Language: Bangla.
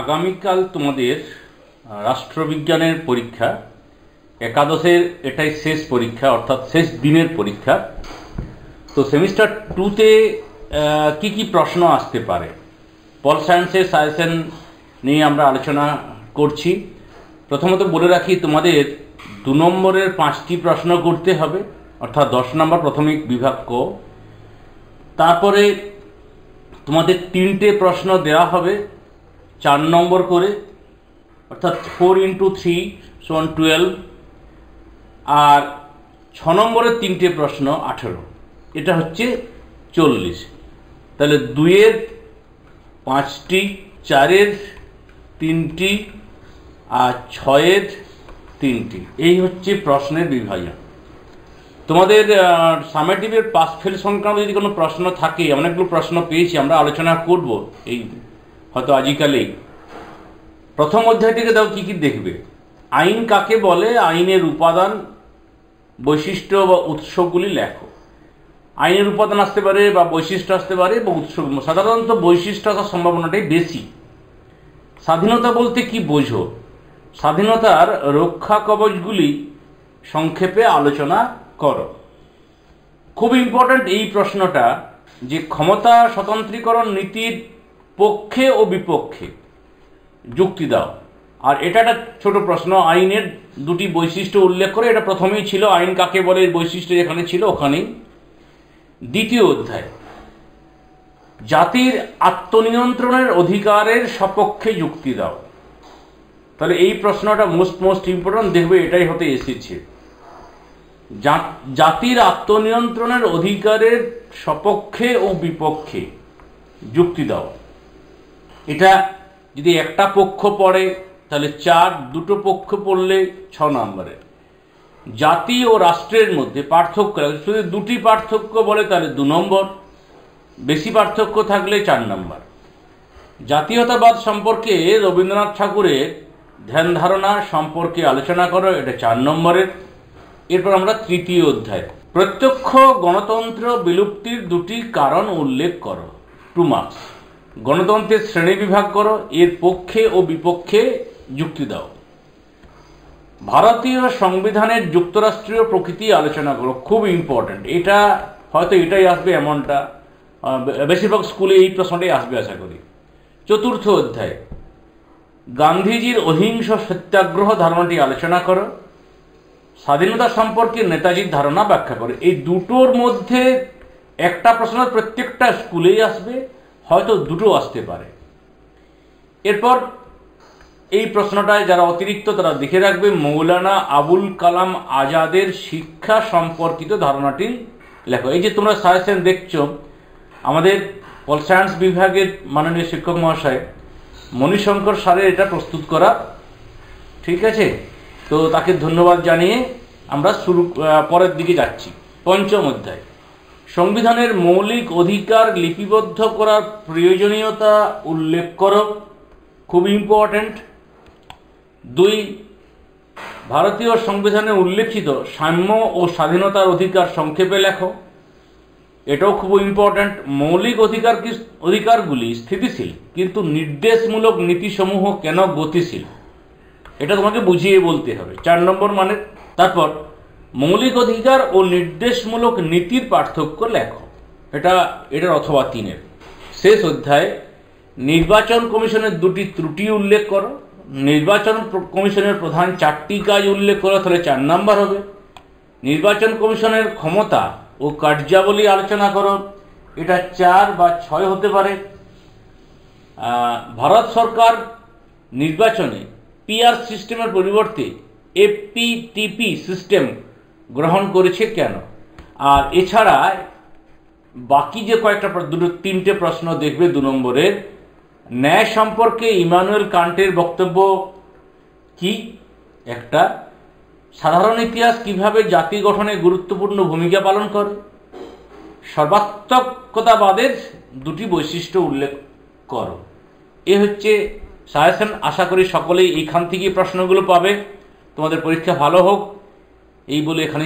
আগামীকাল তোমাদের রাষ্ট্রবিজ্ঞানের পরীক্ষা, একাদশের এটাই শেষ পরীক্ষা, অর্থাৎ শেষ দিনের পরীক্ষা। তো সেমিস্টার 2তে কি কি প্রশ্ন আসতে পারে, পল সায়েন্সের সাজেশন নিয়ে আমরা আলোচনা করছি। প্রথমত বলে রাখি, তোমাদের 2 নম্বরের 5টি প্রশ্ন করতে হবে, অর্থাৎ 10 নম্বর প্রাথমিক বিভাগ ক। তারপরে তোমাদের 3টে প্রশ্ন দেওয়া হবে 4 নম্বর করে, অর্থাৎ 4 × 3 = 12, আর 6 নম্বরের 3টে প্রশ্ন 18, এটা হচ্ছে 40। তাহলে 2-এর 5টি, 4-এর 3টি আর 6-এর 3টি, এই হচ্ছে প্রশ্নের বিভাজন। তোমাদের সামেটিভের পাস ফেল সংক্রান্ত যদি কোনো প্রশ্ন থাকে, অনেকগুলো প্রশ্ন পেয়েছি, আমরা আলোচনা করব এই হয়তো আজকালেই। প্রথম অধ্যায় থেকে দাও কি কি দেখবে। আইন কাকে বলে, আইনের উপাদান, বৈশিষ্ট্য বা উৎসগুলি লেখো। আইনের উপাদান আসতে পারে বা বৈশিষ্ট্য আসতে পারে বা উৎস। সাধারণত বৈশিষ্ট্য আসার সম্ভাবনাটাই বেশি। স্বাধীনতা বলতে কি বোঝো, স্বাধীনতার রক্ষা কবচগুলি সংক্ষেপে আলোচনা করো। খুব ইম্পর্ট্যান্ট এই প্রশ্নটা, যে ক্ষমতা স্বতন্ত্রীকরণ নীতির পক্ষে ও বিপক্ষে যুক্তি দাও। আর এটা একটা ছোট প্রশ্ন, আইনের 2টি বৈশিষ্ট্য উল্লেখ করে। এটা প্রথমেই ছিল, আইন কাকে বলে এর বৈশিষ্ট্য যেখানে ছিল ওখানেই। দ্বিতীয় অধ্যায়, জাতির আত্মনিয়ন্ত্রণের অধিকারের সপক্ষে যুক্তি দাও। তাহলে এই প্রশ্নটা মোস্ট ইম্পর্টেন্ট, দেখবে এটাই হতে এসেছে। জাতির আত্মনিয়ন্ত্রণের অধিকারের সপক্ষে ও বিপক্ষে যুক্তি দাও। এটা যদি একটা পক্ষ পড়ে তাহলে 4, 2টো পক্ষ পড়লে 6 নম্বরে। জাতি ও রাষ্ট্রের মধ্যে পার্থক্য, শুধু 2টি পার্থক্য বলে তাহলে 2 নম্বর, বেশি পার্থক্য থাকলে 4 নম্বর। জাতীয়তাবাদ সম্পর্কে রবীন্দ্রনাথ ঠাকুরের ধ্যান ধারণা সম্পর্কে আলোচনা করো, এটা 4 নম্বরের। এরপর আমরা তৃতীয় অধ্যায়, প্রত্যক্ষ গণতন্ত্র বিলুপ্তির 2টি কারণ উল্লেখ করো, 2 মার্কস। গণতন্ত্রের শ্রেণী বিভাগ করো, এর পক্ষে ও বিপক্ষে যুক্তি দাও। ভারতীয় সংবিধানের যুক্তরাষ্ট্রীয় প্রকৃতি আলোচনা করো, খুব ইম্পর্ট্যান্ট। এটা হয়তো এটাই আসবে এমনটা, বেশিরভাগ স্কুলে এই প্রশ্নটাই আসবে আশা করি। চতুর্থ অধ্যায়, গান্ধীজির অহিংস সত্যাগ্রহ ধারণাটি আলোচনা করো। স্বাধীনতা সম্পর্কে নেতাজির ধারণা ব্যাখ্যা করো। এই 2টোর মধ্যে একটা প্রশ্ন প্রত্যেকটা স্কুলেই আসবে, হয়তো 2টো আসতে পারে। এরপর এই প্রশ্নটায় যারা অতিরিক্ত তারা দেখে রাখবে, মৌলানা আবুল কালাম আজাদের শিক্ষা সম্পর্কিত ধারণাটি লেখো। এই যে তোমরা সাজেশন দেখছো, আমাদের পল সায়েন্স বিভাগের মাননীয় শিক্ষক মহাশয় মণিশঙ্কর স্যারের এটা প্রস্তুত করা, ঠিক আছে? তো তাকে ধন্যবাদ জানিয়ে আমরা পরের দিকে যাচ্ছি। পঞ্চম অধ্যায়, সংবিধানের মৌলিক অধিকার লিপিবদ্ধ করার প্রয়োজনীয়তা উল্লেখ করো, খুব ইম্পর্ট্যান্ট। 2, ভারতীয় সংবিধানে উল্লেখিত সাম্য ও স্বাধীনতার অধিকার সংক্ষেপে লেখো, এটাও খুব ইম্পর্ট্যান্ট। মৌলিক অধিকারগুলি স্থিতিশীল, কিন্তু নির্দেশমূলক নীতিসমূহ কেন গতিশীল, এটা তোমাকে বুঝিয়ে বলতে হবে, 4 নম্বর মানে। তারপর মৌলিক অধিকার ও নির্দেশমূলক নীতির পার্থক্য লেখো, এটার অথবা 3-এর। শেষ অধ্যায়, নির্বাচন কমিশনের 2টি ত্রুটি উল্লেখ করো। নির্বাচন কমিশনের প্রধান 4টি কাজ উল্লেখ করো, তাহলে 4 নম্বর হবে। নির্বাচন কমিশনের ক্ষমতা ও কার্যাবলী আলোচনা করো, এটা 4 বা 6 হতে পারে। ভারত সরকার নির্বাচনে পিআর সিস্টেমের পরিবর্তে এফপিটিপি সিস্টেম গ্রহণ করেছে কেন? আর এছাড়া বাকি যে কয়েকটা 2-3টে প্রশ্ন দেখবে 2 নম্বরের, ন্যায় সম্পর্কে ইমানুয়েল কান্টের বক্তব্য কি একটা, সাধারণ ইতিহাস কিভাবে জাতি গঠনে গুরুত্বপূর্ণ ভূমিকা পালন করে, সর্বাত্মকতাবাদের 2টি বৈশিষ্ট্য উল্লেখ করো। এ হচ্ছে সাজেশন। আশা করি সকলেই এইখান থেকেই প্রশ্নগুলো পাবে। তোমাদের পরীক্ষা ভালো হোক এই বলে এখানে